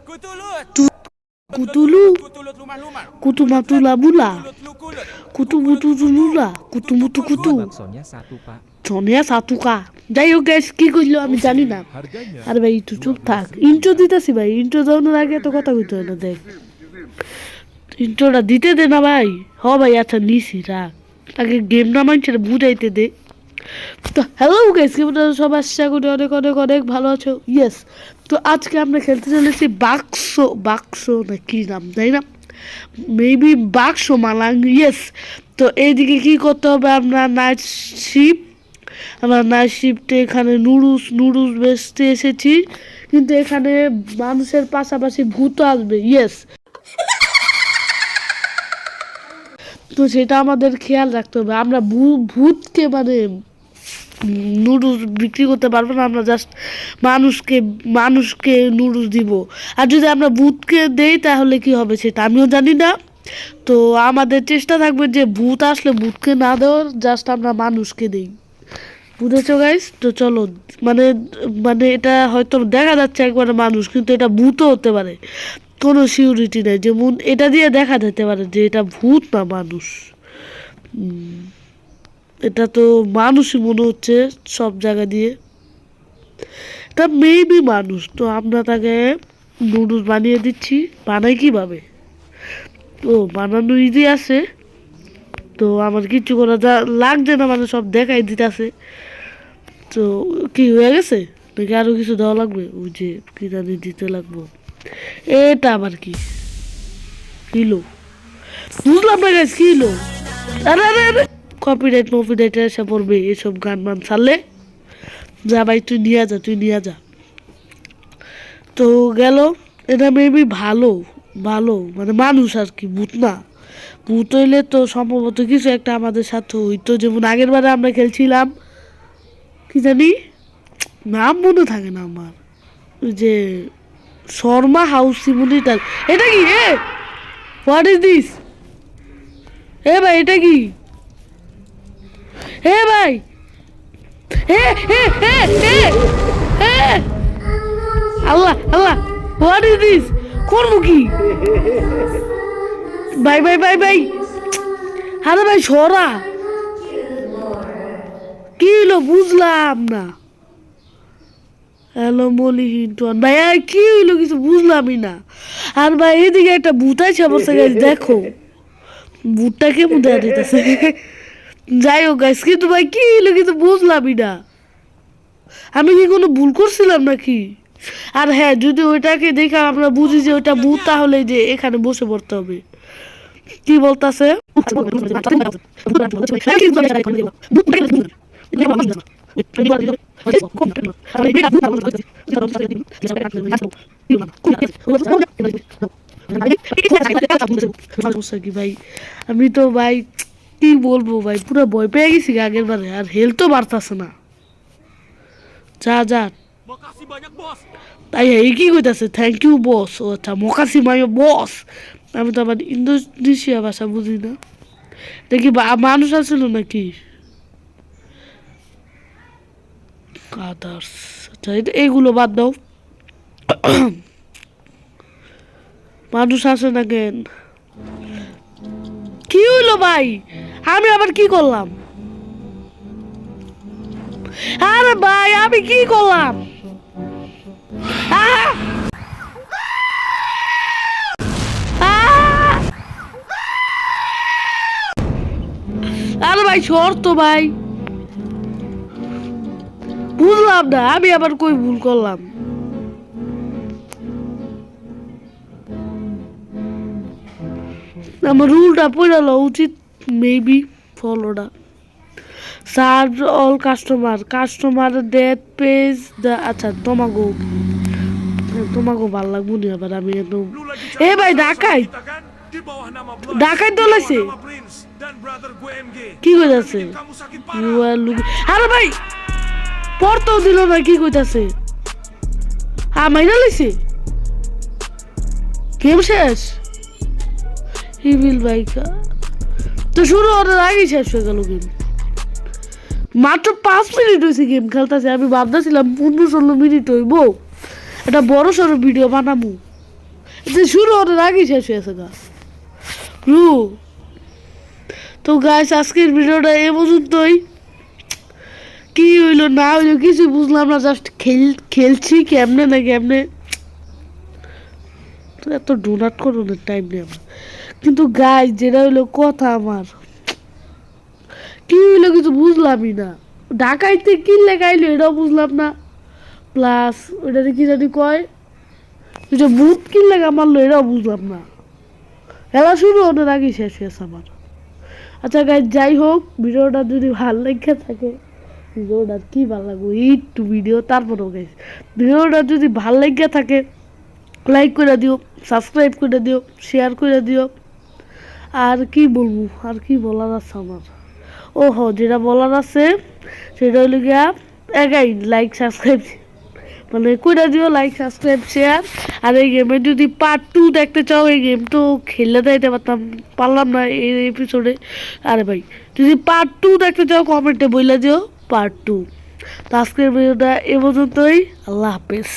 Kutulu, kutumatula mula, kutumututunula, kutumutu kutu. Baksonya satu pak. Sonia satu ka. যাই হোক guys কি করলো আমি জানি না। আর ভাই একটু চুপ থাক। ইন্ট্রো দিতেছি ভাই। ইন্ট্রো দেওয়ার আগে এত কথা কইতে হয় না দেখ। ইন্ট্রোটা দিতে দে না ভাই। হ ভাই আচ্ছা নিছি রাখ। আগে গেম না মানছে বুঝাইতে দে। তো হ্যালো গাইস কেমন আছো সবাই আশা করি অনেক অনেক অনেক ভালো আছো ইয়েস তো আজকে আমরা খেলতে চলেছি বাক্স না কি নাম তাই না মেবি বাক্স মালাং ইয়েস তো এইদিকে কি করতে হবে আমরা নাইট শিফটে এখানে নুডলস বেচতে এসেছি কিন্তু এখানে মানুষের পাশাপাশি ভূত আসবে ইয়েস তো সেটা আমাদের খেয়াল রাখতে হবে আমরা ভূতকে মানে নুডলস বিক্রি করতে পারবো না আমরা জাস্ট মানুষকে নুডলস দিব আর যদি আমরা ভূতকে দেই তাহলে কি হবে সেটা আমিও জানি না তো আমাদের চেষ্টা থাকবে যে ভূত আসলে ভূতকে না দেওয়ার জাস্ট আমরা মানুষকে দিই বুঝেছো গাইস তো চলো মানে মানে এটা হয়তো দেখা যাচ্ছে একবারে মানুষ কিন্তু এটা ভূতও হতে পারে কোনো সিউরিটি নেই যেমন এটা দিয়ে দেখা যেতে পারে যে এটা ভূত না মানুষ এটা তো মানুষই মনে হচ্ছে সব জায়গা দিয়ে এটা মেবি মানুষ তো আমরা তাকে নুডলস বানিয়ে দিচ্ছি বানাই কিভাবে ও বানানো ইজি আছে তো আমার কিছু করা লাগছে না মানে সব দেখাই দিতেছে তো কি হয়ে গেছে নাকি আরও কিছু দেওয়া লাগবে ওই যে কি জানি দিতে লাগবো এটা আবার কি কিলো বুঝলাম না গাছ কিলো আরে আরে আরে কপিরাইট এসে পড়বে এসব গান মান ছাড়লে যা ভাই তুই নিয়ে যা তো গেল এটা মেবি ভালো মানে মানুষ আর কি ভূত না ভূত হইলে তো সম্ভবত কিছু একটা আমাদের সাথে হইতো যেমন আগের বারে আমরা খেলছিলাম কি জানি নাম মনে থাকে না আমার ওই যে শর্মা হাউস সিমুলেটর এটা কি হোয়াট ইজ দিস ভাই এটা কি ভাই আল্লাহ হোয়াট ইজ দিস করবো কি ভাই আরে ভাই সরা কি হলো বুঝলাম না হ্যালো মলি হিন্টন ভাই কি হইলো কিছু বুঝলামই না আর ভাই এদিকে একটা ভূত আছে অবস্থা দেখো ভূতটা কেমন দেখা দিতেছে যাই হোক গাইস কিন্তু ভাই কি হইলো কিছু বুঝলামই না আমি কি কোনো ভুল করছিলাম নাকি আর হ্যাঁ যদি ওইটাকে দেখে আমরা বুঝি যে ওইটা ভূত তাহলে যে এখানে বসে পড়তে হবে কি বলতাছে ভাই আমি তো ভাই কি বলবো ভাই পুরো ভয় পেয়ে গেছি আগের বারে আর হেলথও বাড়তেছে না যা তাই এই কি কইতাছে থ্যাংক ইউ বস ও আচ্ছা মোকাসি মাইও বস আমি তো আবার ইন্দোনেশিয়া ভাষা বুঝি না দেখি মানুষ আসছিল নাকি আদার্স আচ্ছা এইগুলো বাদ দাও মানুষ আসে না কেন কি হইলো ভাই আমি আবার কি করলাম আরে ভাই আমি কি করলাম আরে ভাই সর তো ভাই বুঝলাম না আমি আবার কই ভুল করলাম আমার রুলটা পড়ালো উচিত মেবি ফলোটা serve all customer date page আচ্ছা তোমাকে ভালো লাগবো নি আবার আমি একদম ভাই ডাকাই তো লাগছে কি কইতাছে আরে ভাই পড়তেও দিল না কি কইতাছে মাইরা লাইছে গেম শেষ ইভিল বাইকা তো শুরু হওয়ার আগেই শেষ হয়ে গেল গেম মাত্র 5 মিনিট হয়েছে গেম খেলতেছে আমি ভাবতেছিলাম 15-16 মিনিট হইব একটা বড় সড়ো ভিডিও বানাবো যে শুরু হওয়ার আগেই শেষ হয়েছে গা রু। তো গাইস আজকের ভিডিওটা এ পর্যন্তই। কি হইলো না হইলো কিছু বুঝলাম না, জাস্ট খেলছি কেমনে না কেমনে। এত ডোনাট করানোর টাইম নেই আমার। কিন্তু গাইস যেটা হইলো কথা, আমার কি হইলো কিছু বুঝলামই না। ঢাকাইতে কি লেগাইলো এটাও বুঝলাম না। প্লাস ওইটাতে কি জানি কয়, ওইটা ভূত কি লেগা মারলো এটাও বুঝলাম না। খেলা শুরু হওয়ার আগেই শেষ হয়েছে আমার। আচ্ছা গাইস যাই হোক, ভিডিওটা যদি ভালো লেগে থাকে, ভিডিওটা কি ভালো লাগবে একটু ভিডিও, তারপরেও গাইস ভিডিওটা যদি ভালো লেগে থাকে লাইক করে দিও, সাবস্ক্রাইব করে দিও, শেয়ার করে দিও। আর কি বলবো, আর কি বলার আছে আমার, ওহো যেটা বলার আছে সেটা হইল গিয়া এগাই লাইক সাবস্ক্রাইব মানে কইরা দিও, লাইক সাবস্ক্রাইব শেয়ার। আর এই গেমের যদি পার্ট 2 দেখতে চাও, এই গেম তো খেললে দিতে পারলাম না এই এপিসোডে। আরে ভাই যদি পার্ট 2 দেখতে চাও কমেন্টে বইলা দিও পার্ট 2। তো আজকের ভিডিওটা এ পর্যন্তই, আল্লাহ হাফেজ।